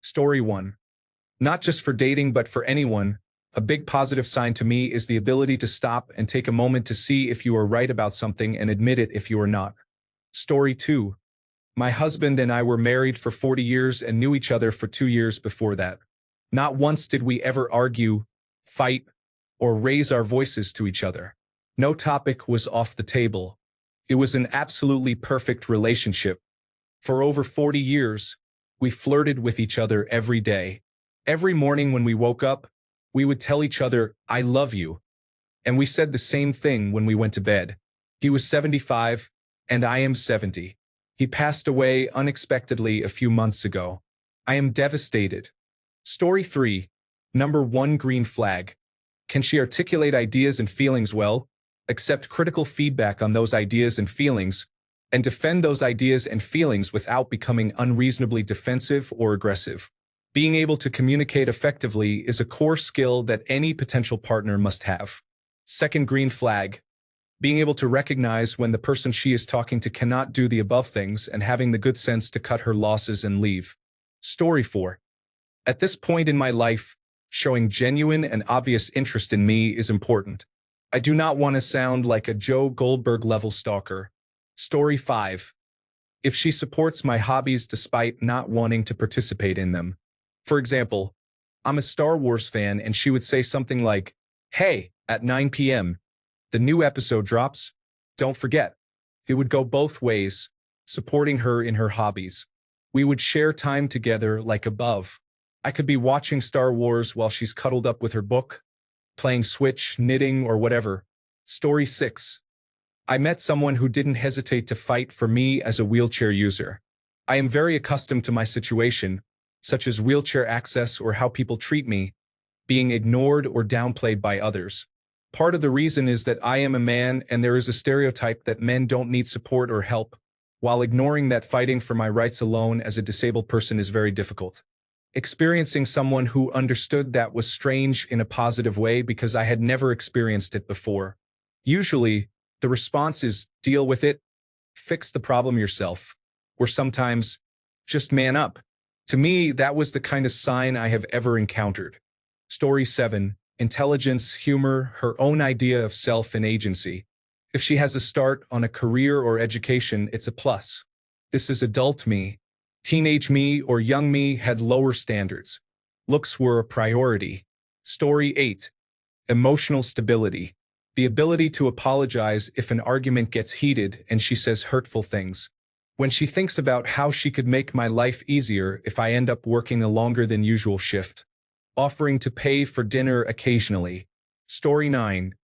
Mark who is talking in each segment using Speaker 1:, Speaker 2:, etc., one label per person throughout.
Speaker 1: Story 1. Not just for dating but for anyone, a big positive sign to me is the ability to stop and take a moment to see if you are right about something and admit it if you are not. Story 2. My husband and I were married for 40 years and knew each other for 2 years before that. Not once did we ever argue, fight, or raise our voices to each other. No topic was off the table. It was an absolutely perfect relationship. For over 40 years, we flirted with each other every day. Every morning when we woke up, we would tell each other, "I love you." And we said the same thing when we went to bed. He was 75, and I am 70. He passed away unexpectedly a few months ago. I am devastated. Story 3. Number 1 green flag. Can she articulate ideas and feelings well, accept critical feedback on those ideas and feelings, and defend those ideas and feelings without becoming unreasonably defensive or aggressive? Being able to communicate effectively is a core skill that any potential partner must have. Second green flag. Being able to recognize when the person she is talking to cannot do the above things and having the good sense to cut her losses and leave. Story 4. At this point in my life, showing genuine and obvious interest in me is important. I do not want to sound like a Joe Goldberg-level stalker. Story 5. If she supports my hobbies despite not wanting to participate in them. For example, I'm a Star Wars fan and she would say something like, "Hey, at 9 p.m., the new episode drops. Don't forget." It would go both ways, supporting her in her hobbies. We would share time together like above. I could be watching Star Wars while she's cuddled up with her book, playing Switch, knitting, or whatever. Story 6. I met someone who didn't hesitate to fight for me as a wheelchair user. I am very accustomed to my situation, such as wheelchair access or how people treat me, being ignored or downplayed by others. Part of the reason is that I am a man and there is a stereotype that men don't need support or help, while ignoring that fighting for my rights alone as a disabled person is very difficult. Experiencing someone who understood that was strange in a positive way because I had never experienced it before. Usually, the response is, deal with it, fix the problem yourself, or sometimes, just man up. To me, that was the kind of sign I have ever encountered. Story 7. Intelligence, humor, her own idea of self and agency. If she has a start on a career or education, it's a plus. This is adult me. Teenage me or young me had lower standards. Looks were a priority. Story 8. Emotional stability. The ability to apologize if an argument gets heated and she says hurtful things. When she thinks about how she could make my life easier if I end up working a longer than usual shift. Offering to pay for dinner occasionally. Story 9.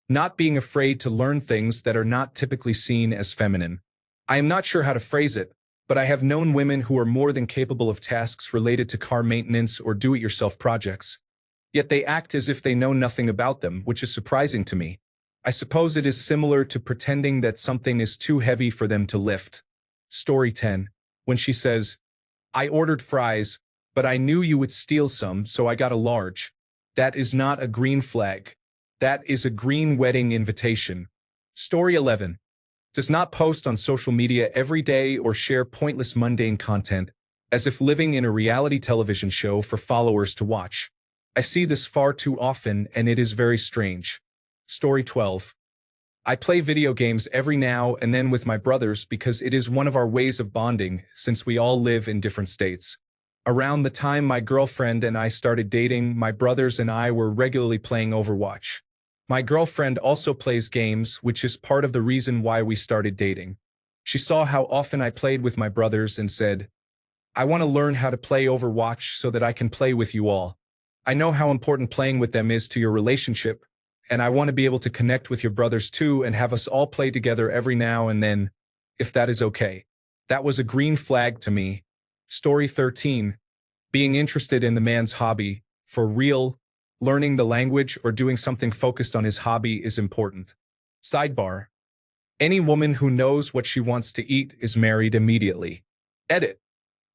Speaker 1: Not being afraid to learn things that are not typically seen as feminine. I am not sure how to phrase it, but I have known women who are more than capable of tasks related to car maintenance or do-it-yourself projects. Yet they act as if they know nothing about them, which is surprising to me. I suppose it is similar to pretending that something is too heavy for them to lift. Story 10. When she says, "I ordered fries, but I knew you would steal some, so I got a large." That is not a green flag. That is a green wedding invitation. Story 11. Does not post on social media every day or share pointless mundane content, as if living in a reality television show for followers to watch. I see this far too often and it is very strange. Story 12. I play video games every now and then with my brothers because it is one of our ways of bonding since we all live in different states. Around the time my girlfriend and I started dating, my brothers and I were regularly playing Overwatch. My girlfriend also plays games, which is part of the reason why we started dating. She saw how often I played with my brothers and said, "I want to learn how to play Overwatch so that I can play with you all. I know how important playing with them is to your relationship, and I want to be able to connect with your brothers too and have us all play together every now and then, if that is okay." That was a green flag to me. Story 13. Being interested in the man's hobby, for real, learning the language or doing something focused on his hobby is important. Sidebar. Any woman who knows what she wants to eat is married immediately. Edit.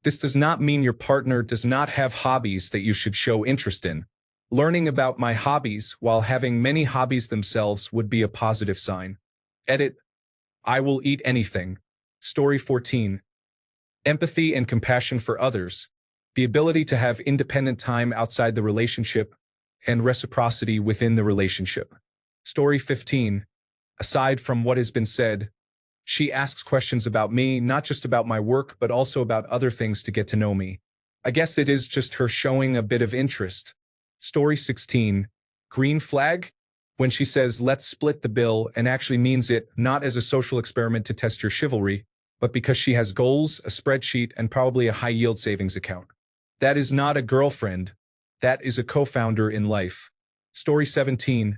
Speaker 1: This does not mean your partner does not have hobbies that you should show interest in. Learning about my hobbies while having many hobbies themselves would be a positive sign. Edit. I will eat anything. Story 14. Empathy and compassion for others. the ability to have independent time outside the relationship, and reciprocity within the relationship. Story 15. Aside from what has been said, she asks questions about me, not just about my work, but also about other things to get to know me. I guess it is just her showing a bit of interest. Story 16. Green flag? When she says, let's split the bill, and actually means it not as a social experiment to test your chivalry, but because she has goals, a spreadsheet, and probably a high-yield savings account. That is not a girlfriend. That is a co-founder in life. Story 17.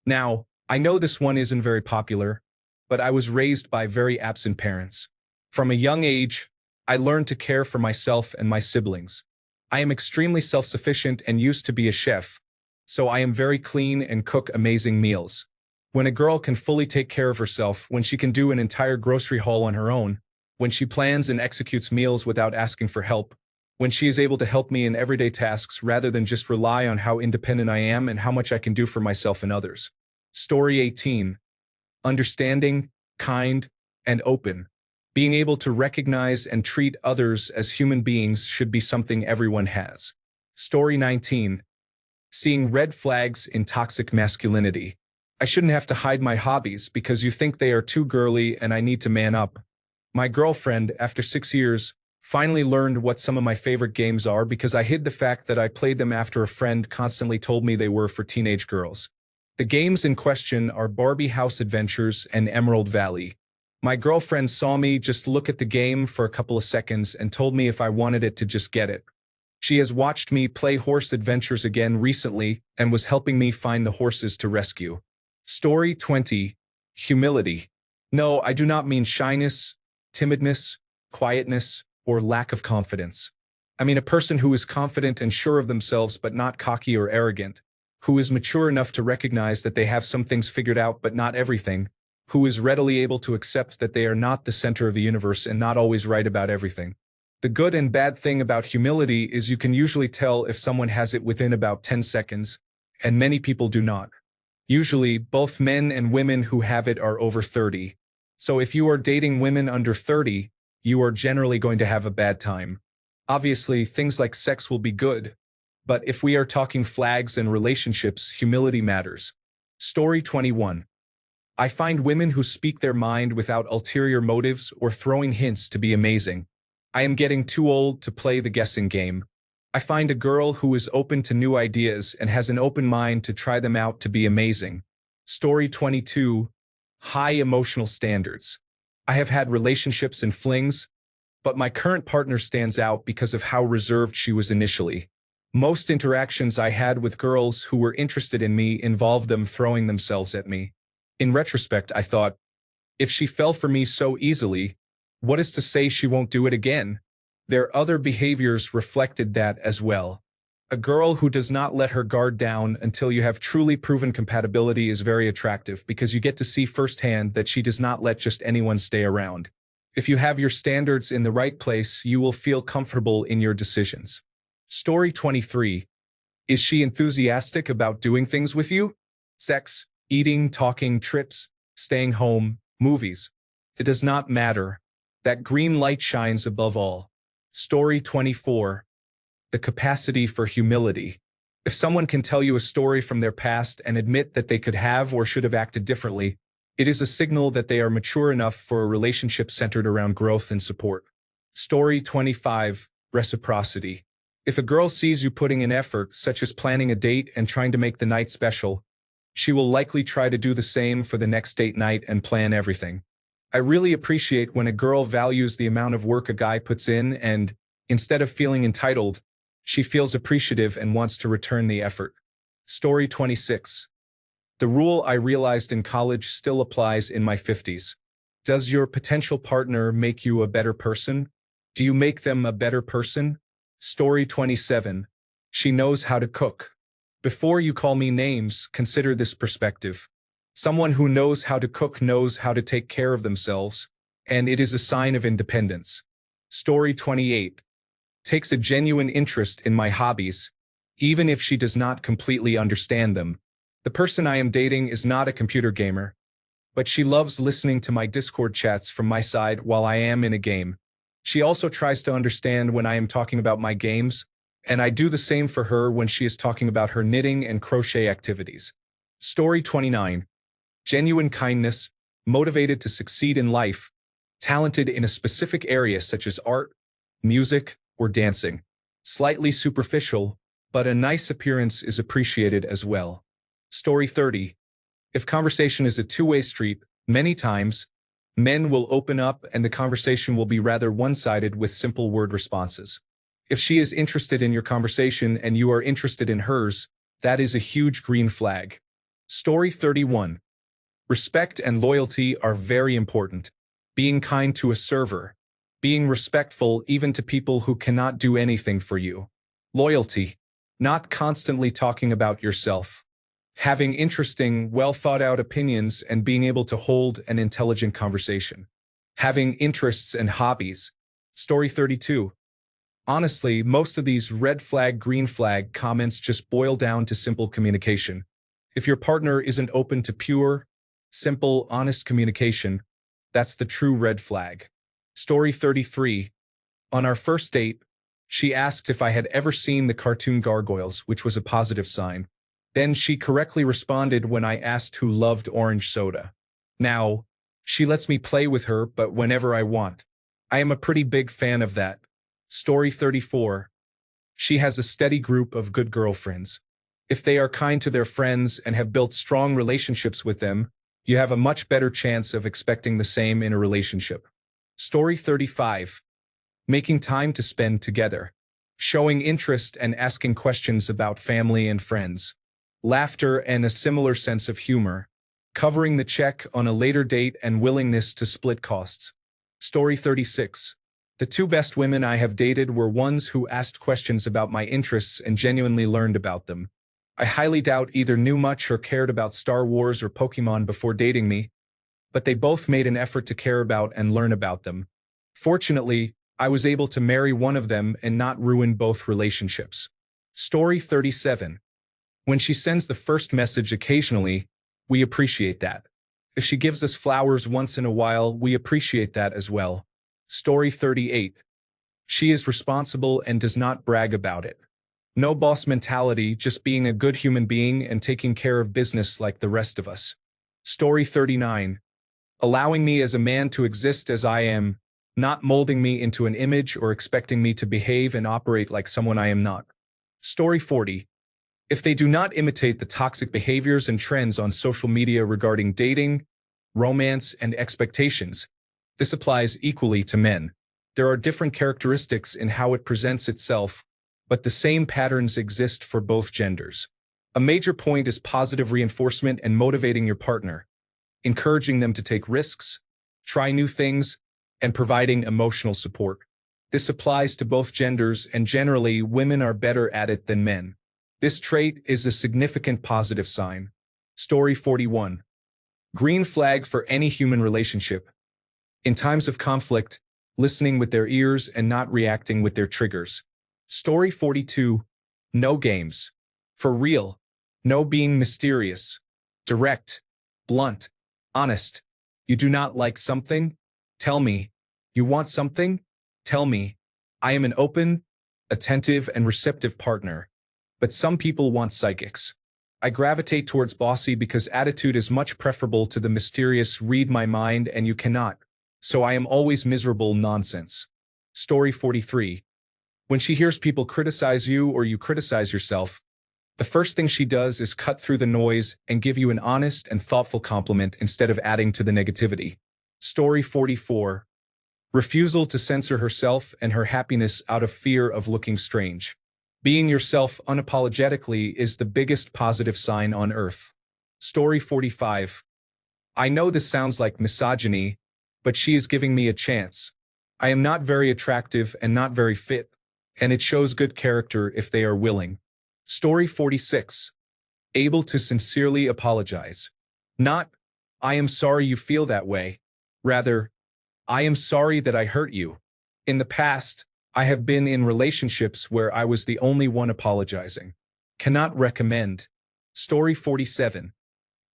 Speaker 1: Now, I know this one isn't very popular, but I was raised by very absent parents. From a young age, I learned to care for myself and my siblings. I am extremely self-sufficient and used to be a chef, so I am very clean and cook amazing meals. When a girl can fully take care of herself, when she can do an entire grocery haul on her own, when she plans and executes meals without asking for help, when she is able to help me in everyday tasks rather than just rely on how independent I am and how much I can do for myself and others. Story 18. Understanding, kind, and open. Being able to recognize and treat others as human beings should be something everyone has. Story 19. Seeing red flags in toxic masculinity. I shouldn't have to hide my hobbies because you think they are too girly and I need to man up. My girlfriend, after 6 years, finally learned what some of my favorite games are because I hid the fact that I played them after a friend constantly told me they were for teenage girls. The games in question are Barbie House Adventures and Emerald Valley. My girlfriend saw me just look at the game for a couple of seconds and told me if I wanted it to just get it. She has watched me play Horse Adventures again recently and was helping me find the horses to rescue. Story 20. Humility. No, I do not mean shyness, timidness, quietness, or lack of confidence. I mean a person who is confident and sure of themselves but not cocky or arrogant, who is mature enough to recognize that they have some things figured out but not everything, who is readily able to accept that they are not the center of the universe and not always right about everything. The good and bad thing about humility is you can usually tell if someone has it within about 10 seconds, and many people do not. Usually, both men and women who have it are over 30. So if you are dating women under 30, you are generally going to have a bad time. Obviously, things like sex will be good, but if we are talking flags and relationships, humility matters. Story 21. I find women who speak their mind without ulterior motives or throwing hints to be amazing. I am getting too old to play the guessing game. I find a girl who is open to new ideas and has an open mind to try them out to be amazing. Story 22. High emotional standards. I have had relationships and flings, but my current partner stands out because of how reserved she was initially. Most interactions I had with girls who were interested in me involved them throwing themselves at me. In retrospect, I thought, if she fell for me so easily, what is to say she won't do it again? Their other behaviors reflected that as well. A girl who does not let her guard down until you have truly proven compatibility is very attractive because you get to see firsthand that she does not let just anyone stay around. If you have your standards in the right place, you will feel comfortable in your decisions. Story 23. Is she enthusiastic about doing things with you? Sex, eating, talking, trips, staying home, movies. It does not matter. That green light shines above all. Story 24. The capacity for humility. If someone can tell you a story from their past and admit that they could have or should have acted differently, it is a signal that they are mature enough for a relationship centered around growth and support. Story 25. Reciprocity. If a girl sees you putting in effort, such as planning a date and trying to make the night special, she will likely try to do the same for the next date night and plan everything. I really appreciate when a girl values the amount of work a guy puts in and, instead of feeling entitled, she feels appreciative and wants to return the effort. Story 26. The rule I realized in college still applies in my 50s. Does your potential partner make you a better person? Do you make them a better person? Story 27. She knows how to cook. Before you call me names, consider this perspective. Someone who knows how to cook knows how to take care of themselves, and it is a sign of independence. Story 28. Takes a genuine interest in my hobbies, even if she does not completely understand them. The person I am dating is not a computer gamer, but she loves listening to my Discord chats from my side while I am in a game. She also tries to understand when I am talking about my games, and I do the same for her when she is talking about her knitting and crochet activities. Story 29. Genuine kindness, motivated to succeed in life, talented in a specific area such as art, music, or dancing. Slightly superficial, but a nice appearance is appreciated as well. Story 30. If conversation is a two-way street, many times, men will open up and the conversation will be rather one-sided with simple word responses. If she is interested in your conversation and you are interested in hers, that is a huge green flag. Story 31. Respect and loyalty are very important. Being kind to a server. Being respectful even to people who cannot do anything for you. Loyalty. Not constantly talking about yourself. Having interesting, well-thought-out opinions and being able to hold an intelligent conversation. Having interests and hobbies. Story 32. Honestly, most of these red flag, green flag comments just boil down to simple communication. If your partner isn't open to pure, simple, honest communication, that's the true red flag. Story 33. On our first date, she asked if I had ever seen the cartoon Gargoyles, which was a positive sign. Then she correctly responded when I asked who loved orange soda. Now, she lets me play with her, but whenever I want. I am a pretty big fan of that. Story 34. She has a steady group of good girlfriends. If they are kind to their friends and have built strong relationships with them, you have a much better chance of expecting the same in a relationship. Story 35. Making time to spend together. Showing interest and asking questions about family and friends. Laughter and a similar sense of humor. Covering the check on a later date and willingness to split costs. Story 36. The two best women I have dated were ones who asked questions about my interests and genuinely learned about them. I highly doubt either knew much or cared about Star Wars or Pokemon before dating me, but they both made an effort to care about and learn about them. Fortunately, I was able to marry one of them and not ruin both relationships. Story 37. When she sends the first message occasionally, we appreciate that. If she gives us flowers once in a while, we appreciate that as well. Story 38. She is responsible and does not brag about it. No boss mentality, just being a good human being and taking care of business like the rest of us. Story 39. Allowing me as a man to exist as I am, not molding me into an image or expecting me to behave and operate like someone I am not. Story 40. If they do not imitate the toxic behaviors and trends on social media regarding dating, romance, and expectations, this applies equally to men. There are different characteristics in how it presents itself, but the same patterns exist for both genders. A major point is positive reinforcement and motivating your partner, encouraging them to take risks, try new things, and providing emotional support. This applies to both genders, and generally, women are better at it than men. This trait is a significant positive sign. Story 41. Green flag for any human relationship. In times of conflict, listening with their ears and not reacting with their triggers. Story 42. No games. For real. No being mysterious. Direct. Blunt. Honest. You do not like something? Tell me. You want something? Tell me. I am an open, attentive, and receptive partner. But some people want psychics. I gravitate towards bossy because attitude is much preferable to the mysterious read my mind and you cannot. So I am always miserable nonsense. Story 43. When she hears people criticize you or you criticize yourself, the first thing she does is cut through the noise and give you an honest and thoughtful compliment instead of adding to the negativity. Story 44. Refusal to censor herself and her happiness out of fear of looking strange. Being yourself unapologetically is the biggest positive sign on earth. Story 45. I know this sounds like misogyny, but she is giving me a chance. I am not very attractive and not very fit, and it shows good character if they are willing. Story 46. Able to sincerely apologize. Not, I am sorry you feel that way. Rather, I am sorry that I hurt you. In the past, I have been in relationships where I was the only one apologizing. Cannot recommend. Story 47.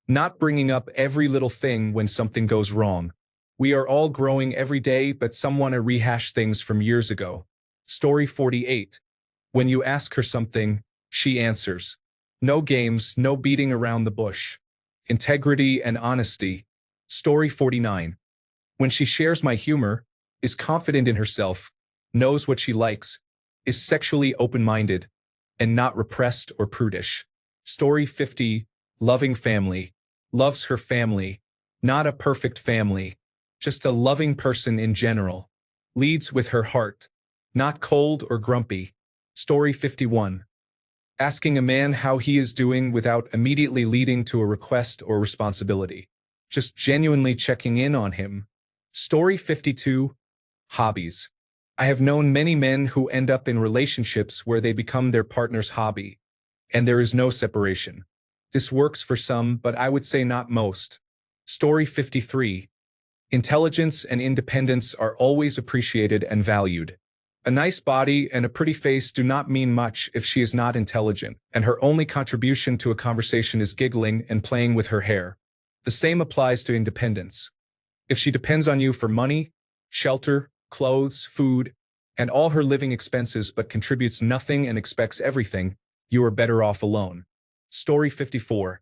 Speaker 1: Not bringing up every little thing when something goes wrong. We are all growing every day, but some want to rehash things from years ago. Story 48. When you ask her something, she answers. No games, no beating around the bush. Integrity and honesty. Story 49. When she shares my humor, is confident in herself, knows what she likes, is sexually open-minded, and not repressed or prudish. Story 50. Loving family. Loves her family. Not a perfect family. Just a loving person in general. Leads with her heart. Not cold or grumpy. Story 51. Asking a man how he is doing without immediately leading to a request or responsibility. Just genuinely checking in on him. Story 52. Hobbies. I have known many men who end up in relationships where they become their partner's hobby, and there is no separation. This works for some, but I would say not most. Story 53. Intelligence and independence are always appreciated and valued. A nice body and a pretty face do not mean much if she is not intelligent, and her only contribution to a conversation is giggling and playing with her hair. The same applies to independence. If she depends on you for money, shelter, clothes, food, and all her living expenses but contributes nothing and expects everything, you are better off alone. Story 54.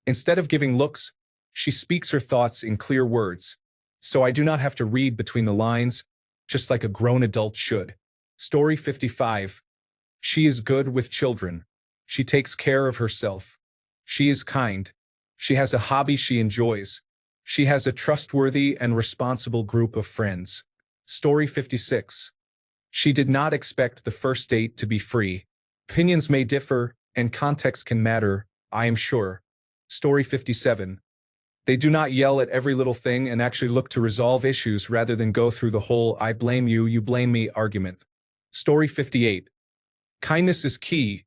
Speaker 1: Instead of giving looks, she speaks her thoughts in clear words, so I do not have to read between the lines, just like a grown adult should. Story 55. She is good with children. She takes care of herself. She is kind. She has a hobby she enjoys. She has a trustworthy and responsible group of friends. Story 56. She did not expect the first date to be free. Opinions may differ, and context can matter, I am sure. Story 57. They do not yell at every little thing and actually look to resolve issues rather than go through the whole I blame you, you blame me argument. Story 58. Kindness is key,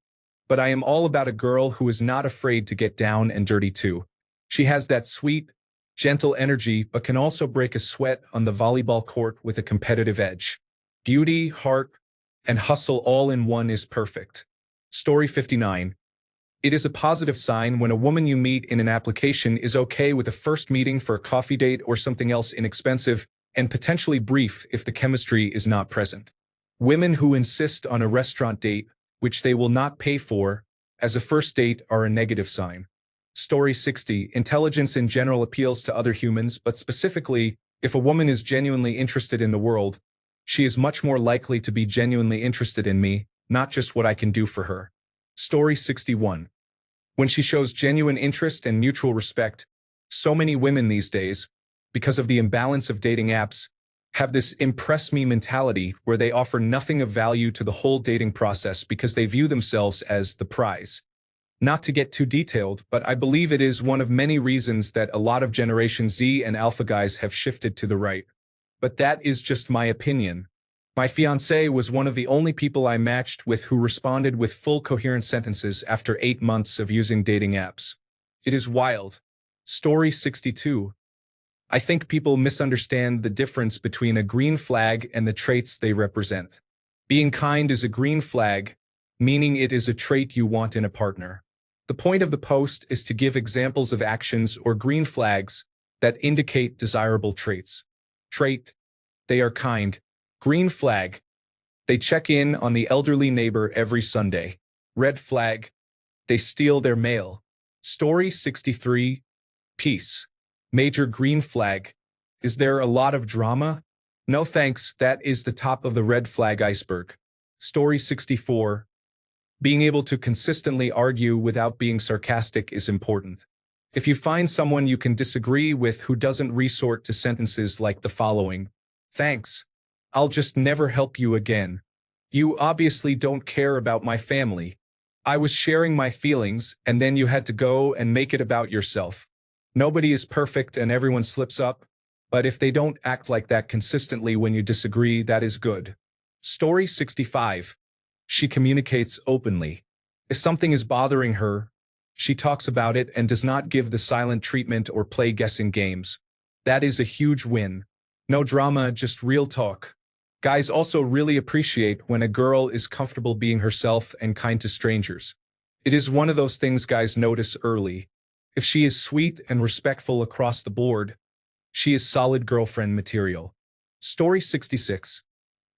Speaker 1: but I am all about a girl who is not afraid to get down and dirty too. She has that sweet, gentle energy but can also break a sweat on the volleyball court with a competitive edge. Beauty, heart, and hustle all in one is perfect. Story 59. It is a positive sign when a woman you meet in an application is okay with a first meeting for a coffee date or something else inexpensive and potentially brief if the chemistry is not present. Women who insist on a restaurant date, which they will not pay for, as a first date are a negative sign. Story 60. Intelligence in general appeals to other humans, but specifically, if a woman is genuinely interested in the world, she is much more likely to be genuinely interested in me, not just what I can do for her. Story 61. When she shows genuine interest and mutual respect, so many women these days, because of the imbalance of dating apps, have this impress me mentality where they offer nothing of value to the whole dating process because they view themselves as the prize. Not to get too detailed, but I believe it is one of many reasons that a lot of Generation Z and Alpha guys have shifted to the right. But that is just my opinion. My fiancée was one of the only people I matched with who responded with full coherent sentences after 8 months of using dating apps. It is wild. Story 62. I think people misunderstand the difference between a green flag and the traits they represent. Being kind is a green flag, meaning it is a trait you want in a partner. The point of the post is to give examples of actions or green flags that indicate desirable traits. Trait: they are kind. Green flag: they check in on the elderly neighbor every Sunday. Red flag: they steal their mail. Story 63. Peace. Major green flag: is there a lot of drama? No thanks, that is the top of the red flag iceberg. Story 64. Being able to consistently argue without being sarcastic is important. If you find someone you can disagree with who doesn't resort to sentences like the following: thanks, I'll just never help you again. You obviously don't care about my family. I was sharing my feelings, and then you had to go and make it about yourself. Nobody is perfect and everyone slips up, but if they don't act like that consistently when you disagree, that is good. Story 65. She communicates openly. If something is bothering her, she talks about it and does not give the silent treatment or play guessing games. That is a huge win. No drama, just real talk. Guys also really appreciate when a girl is comfortable being herself and kind to strangers. It is one of those things guys notice early. If she is sweet and respectful across the board, She is solid girlfriend material. Story 66.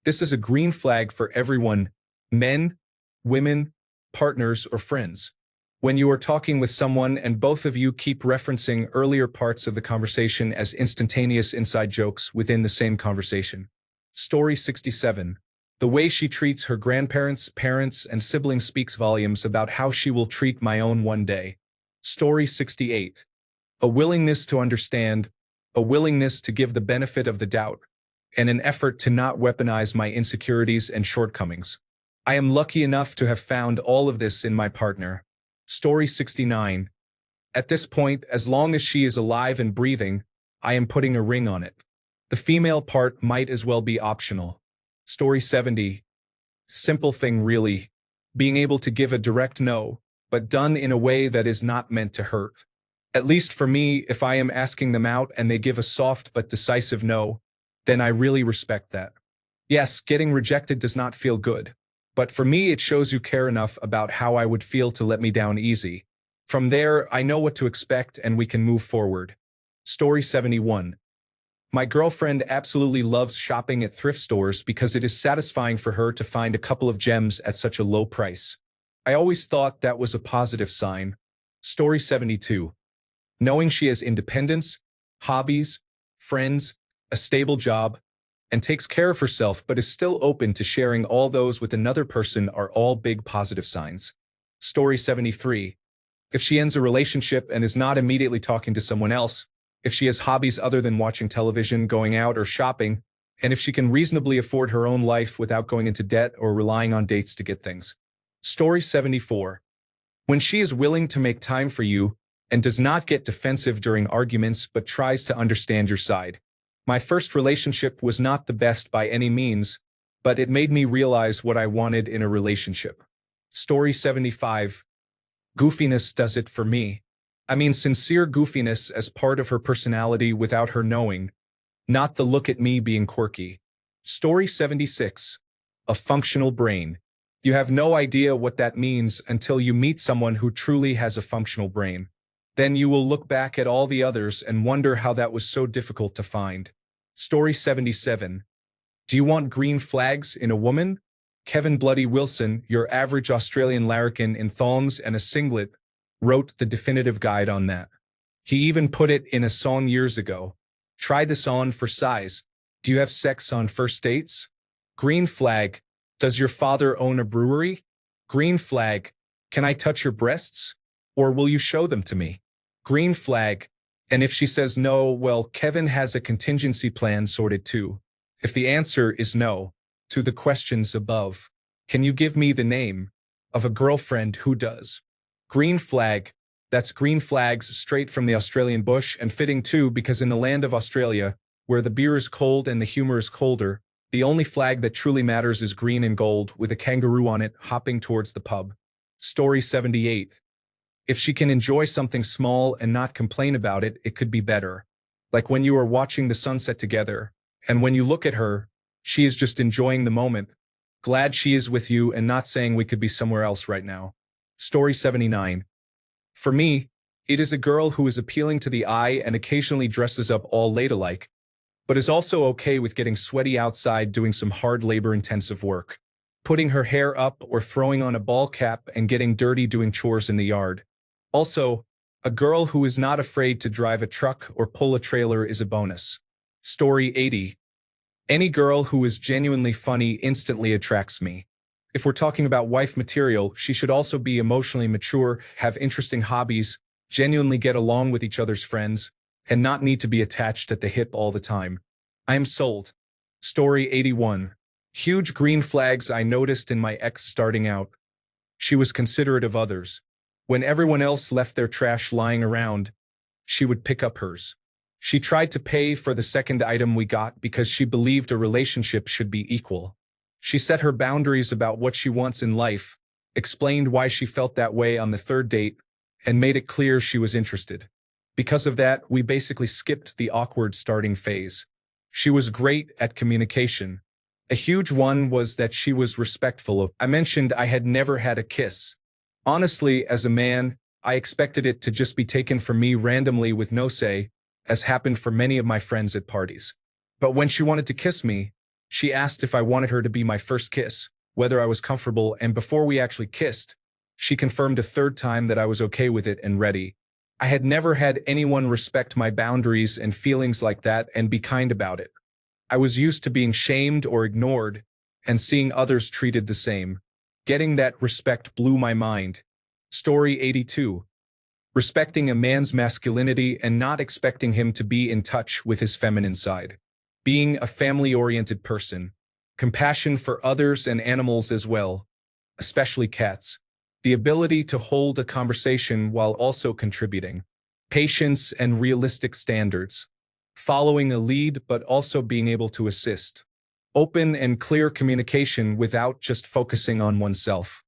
Speaker 1: This is a green flag for everyone, men, women, partners, or friends. When you are talking with someone and both of you keep referencing earlier parts of the conversation as instantaneous inside jokes within the same conversation. Story 67. The way she treats her grandparents, parents, and siblings speaks volumes about how she will treat my own one day. Story 68. A willingness to understand, a willingness to give the benefit of the doubt, and an effort to not weaponize my insecurities and shortcomings. I am lucky enough to have found all of this in my partner. Story 69. At this point, as long as she is alive and breathing, I am putting a ring on it. The female part might as well be optional. Story 70. Simple thing really. Being able to give a direct no, but done in a way that is not meant to hurt. At least for me, if I am asking them out and they give a soft but decisive no, then I really respect that. Yes, getting rejected does not feel good. But for me, it shows you care enough about how I would feel to let me down easy. From there, I know what to expect and we can move forward. Story 71. My girlfriend absolutely loves shopping at thrift stores because it is satisfying for her to find a couple of gems at such a low price. I always thought that was a positive sign. Story 72. Knowing she has independence, hobbies, friends, a stable job, and takes care of herself but is still open to sharing all those with another person are all big positive signs. Story 73. If she ends a relationship and is not immediately talking to someone else, if she has hobbies other than watching television, going out, or shopping, and if she can reasonably afford her own life without going into debt or relying on dates to get things. Story 74. When she is willing to make time for you and does not get defensive during arguments but tries to understand your side. My first relationship was not the best by any means, but it made me realize what I wanted in a relationship. Story 75. Goofiness does it for me. I mean sincere goofiness as part of her personality without her knowing, not the look at me being quirky. Story 76. A functional brain. You have no idea what that means until you meet someone who truly has a functional brain. Then you will look back at all the others and wonder how that was so difficult to find. Story 77. Do you want green flags in a woman? Kevin Bloody Wilson, your average Australian larrikin in thongs and a singlet, wrote the definitive guide on that. He even put it in a song years ago. Try this on for size. Do you have sex on first dates? Green flag. Does your father own a brewery? Green flag. Can I touch your breasts? Or will you show them to me? Green flag. And if she says no, well, Kevin has a contingency plan sorted too. If the answer is no to the questions above, can you give me the name of a girlfriend who does? Green flag. That's green flags straight from the Australian bush and fitting too because in the land of Australia, where the beer is cold and the humor is colder, the only flag that truly matters is green and gold with a kangaroo on it hopping towards the pub. Story 78. If she can enjoy something small and not complain about it, it could be better. Like when you are watching the sunset together, and when you look at her, she is just enjoying the moment, glad she is with you and not saying we could be somewhere else right now. Story 79. For me, it is a girl who is appealing to the eye and occasionally dresses up all ladylike, but is also okay with getting sweaty outside doing some hard labor-intensive work, putting her hair up or throwing on a ball cap and getting dirty doing chores in the yard. Also, a girl who is not afraid to drive a truck or pull a trailer is a bonus. Story 80. Any girl who is genuinely funny instantly attracts me. If we're talking about wife material, she should also be emotionally mature, have interesting hobbies, genuinely get along with each other's friends, and not need to be attached at the hip all the time. I am sold. Story 81. Huge green flags I noticed in my ex starting out. She was considerate of others. When everyone else left their trash lying around, she would pick up hers. She tried to pay for the second item we got because she believed a relationship should be equal. She set her boundaries about what she wants in life, explained why she felt that way on the third date, and made it clear she was interested. Because of that, we basically skipped the awkward starting phase. She was great at communication. A huge one was that she was respectful of. I mentioned I had never had a kiss. Honestly, as a man, I expected it to just be taken from me randomly with no say, as happened for many of my friends at parties. But when she wanted to kiss me, she asked if I wanted her to be my first kiss, whether I was comfortable, and before we actually kissed, she confirmed a third time that I was okay with it and ready. I had never had anyone respect my boundaries and feelings like that and be kind about it. I was used to being shamed or ignored and seeing others treated the same. Getting that respect blew my mind. Story 82. Respecting a man's masculinity and not expecting him to be in touch with his feminine side. Being a family-oriented person. Compassion for others and animals as well, especially cats. The ability to hold a conversation while also contributing. Patience and realistic standards. Following a lead but also being able to assist. Open and clear communication without just focusing on oneself.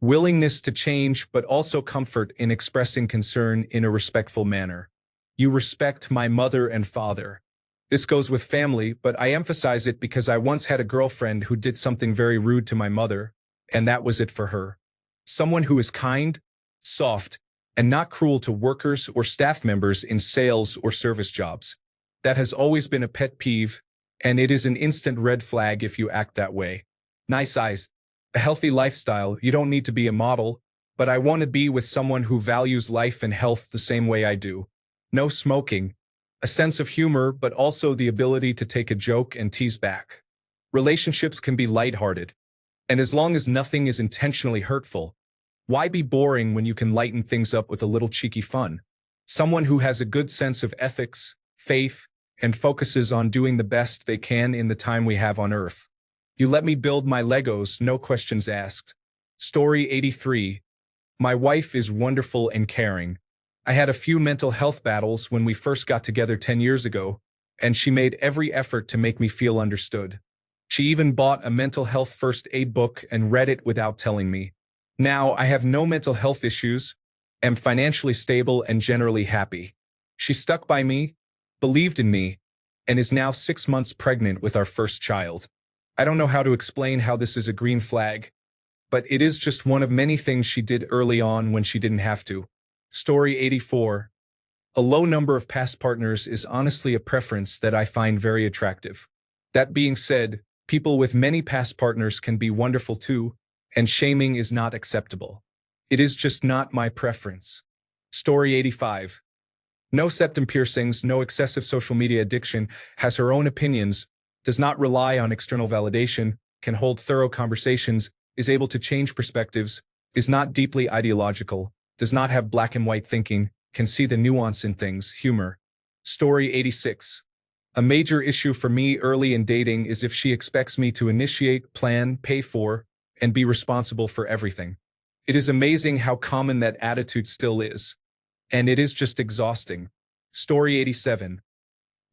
Speaker 1: Willingness to change but also comfort in expressing concern in a respectful manner. You respect my mother and father. This goes with family, but I emphasize it because I once had a girlfriend who did something very rude to my mother, and that was it for her. Someone who is kind, soft, and not cruel to workers or staff members in sales or service jobs. That has always been a pet peeve, and it is an instant red flag if you act that way. Nice eyes, a healthy lifestyle. You don't need to be a model, but I want to be with someone who values life and health the same way I do. No smoking. A sense of humor, but also the ability to take a joke and tease back. Relationships can be lighthearted, and as long as nothing is intentionally hurtful, why be boring when you can lighten things up with a little cheeky fun? Someone who has a good sense of ethics, faith, and focuses on doing the best they can in the time we have on Earth. You let me build my Legos, no questions asked. Story 83. My wife is wonderful and caring. I had a few mental health battles when we first got together 10 years ago, and she made every effort to make me feel understood. She even bought a mental health first aid book and read it without telling me. Now I have no mental health issues, am financially stable and generally happy. She stuck by me, believed in me, and is now 6 months pregnant with our first child. I don't know how to explain how this is a green flag, but it is just one of many things she did early on when she didn't have to. Story 84. A low number of past partners is honestly a preference that I find very attractive. That being said, people with many past partners can be wonderful too, and shaming is not acceptable. It is just not my preference. Story 85. No septum piercings, no excessive social media addiction, has her own opinions, does not rely on external validation, can hold thorough conversations, is able to change perspectives, is not deeply ideological, does not have black and white thinking, can see the nuance in things, humor. Story 86. A major issue for me early in dating is if she expects me to initiate, plan, pay for, and be responsible for everything. It is amazing how common that attitude still is. And it is just exhausting. Story 87.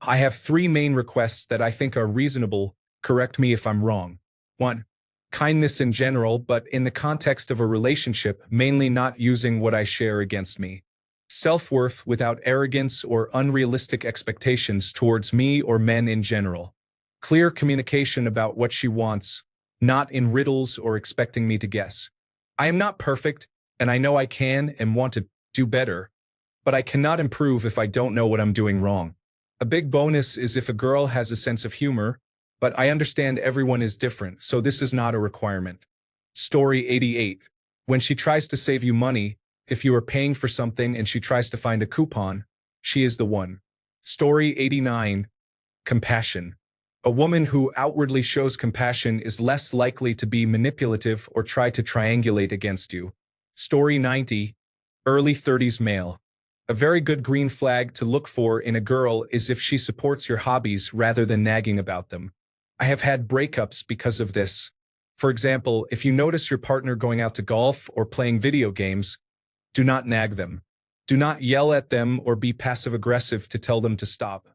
Speaker 1: I have 3 main requests that I think are reasonable, correct me if I'm wrong. 1. Kindness in general, but in the context of a relationship, mainly not using what I share against me. Self-worth without arrogance or unrealistic expectations towards me or men in general. Clear communication about what she wants, not in riddles or expecting me to guess. I am not perfect, and I know I can and want to do better, but I cannot improve if I don't know what I'm doing wrong. A big bonus is if a girl has a sense of humor, but I understand everyone is different, so this is not a requirement. Story 88. When she tries to save you money, if you are paying for something and she tries to find a coupon, she is the one. Story 89. Compassion. A woman who outwardly shows compassion is less likely to be manipulative or try to triangulate against you. Story 90. Early 30s male. A very good green flag to look for in a girl is if she supports your hobbies rather than nagging about them. I have had breakups because of this. For example, if you notice your partner going out to golf or playing video games, do not nag them. Do not yell at them or be passive-aggressive to tell them to stop.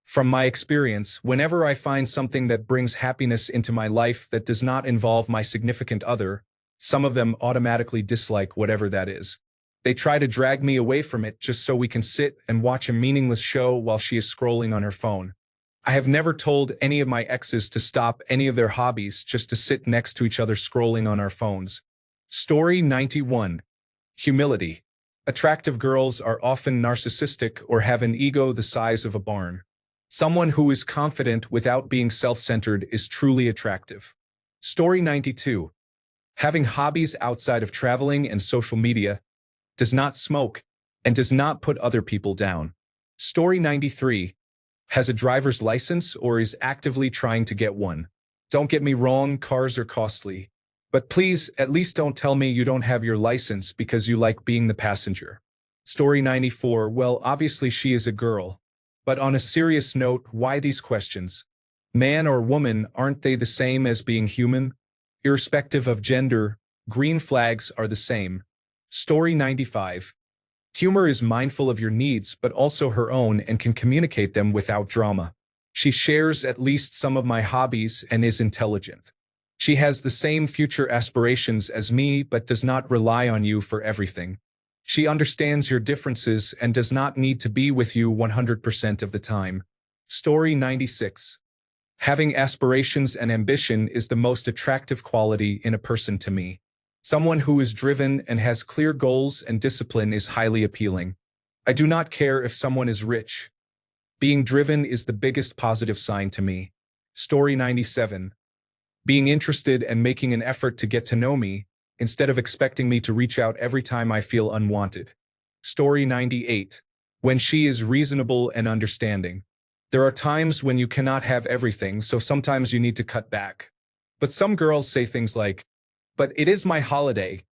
Speaker 1: From my experience, whenever I find something that brings happiness into my life that does not involve my significant other, some of them automatically dislike whatever that is. They try to drag me away from it just so we can sit and watch a meaningless show while she is scrolling on her phone. I have never told any of my exes to stop any of their hobbies just to sit next to each other scrolling on our phones. Story 91. Humility. Attractive girls are often narcissistic or have an ego the size of a barn. Someone who is confident without being self-centered is truly attractive. Story 92. Having hobbies outside of traveling and social media, does not smoke, and does not put other people down. Story 93. Has a driver's license or is actively trying to get one. Don't get me wrong, cars are costly. But please, at least don't tell me you don't have your license because you like being the passenger. Story 94. Well, obviously she is a girl. But on a serious note, why these questions? Man or woman, aren't they the same as being human? Irrespective of gender, green flags are the same. Story 95. Humor is mindful of your needs but also her own and can communicate them without drama. She shares at least some of my hobbies and is intelligent. She has the same future aspirations as me but does not rely on you for everything. She understands your differences and does not need to be with you 100% of the time. Story 96. Having aspirations and ambition is the most attractive quality in a person to me. Someone who is driven and has clear goals and discipline is highly appealing. I do not care if someone is rich. Being driven is the biggest positive sign to me. Story 97. Being interested and making an effort to get to know me, instead of expecting me to reach out every time I feel unwanted. Story 98. When she is reasonable and understanding. There are times when you cannot have everything, so sometimes you need to cut back. But some girls say things like, "But it is my holiday,"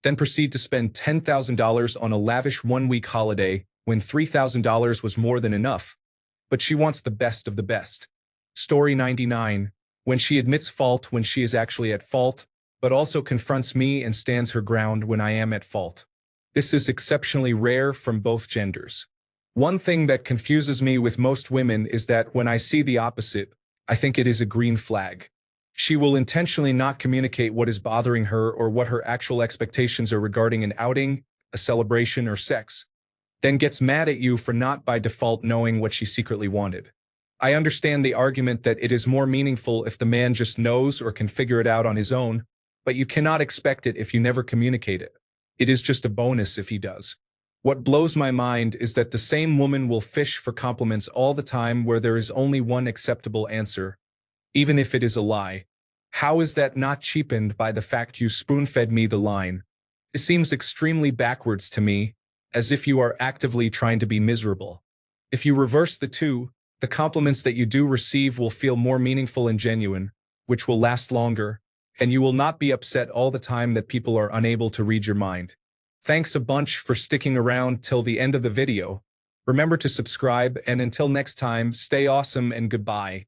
Speaker 1: then proceed to spend $10,000 on a lavish one-week holiday when $3,000 was more than enough. But she wants the best of the best. Story 99. When she admits fault when she is actually at fault, but also confronts me and stands her ground when I am at fault. This is exceptionally rare from both genders. One thing that confuses me with most women is that when I see the opposite, I think it is a green flag. She will intentionally not communicate what is bothering her or what her actual expectations are regarding an outing, a celebration, or sex, then gets mad at you for not by default knowing what she secretly wanted. I understand the argument that it is more meaningful if the man just knows or can figure it out on his own, but you cannot expect it if you never communicate it. It is just a bonus if he does. What blows my mind is that the same woman will fish for compliments all the time where there is only one acceptable answer, even if it is a lie. How is that not cheapened by the fact you spoon-fed me the line? It seems extremely backwards to me, as if you are actively trying to be miserable. If you reverse the two, the compliments that you do receive will feel more meaningful and genuine, which will last longer, and you will not be upset all the time that people are unable to read your mind. Thanks a bunch for sticking around till the end of the video. Remember to subscribe, and until next time, stay awesome and goodbye.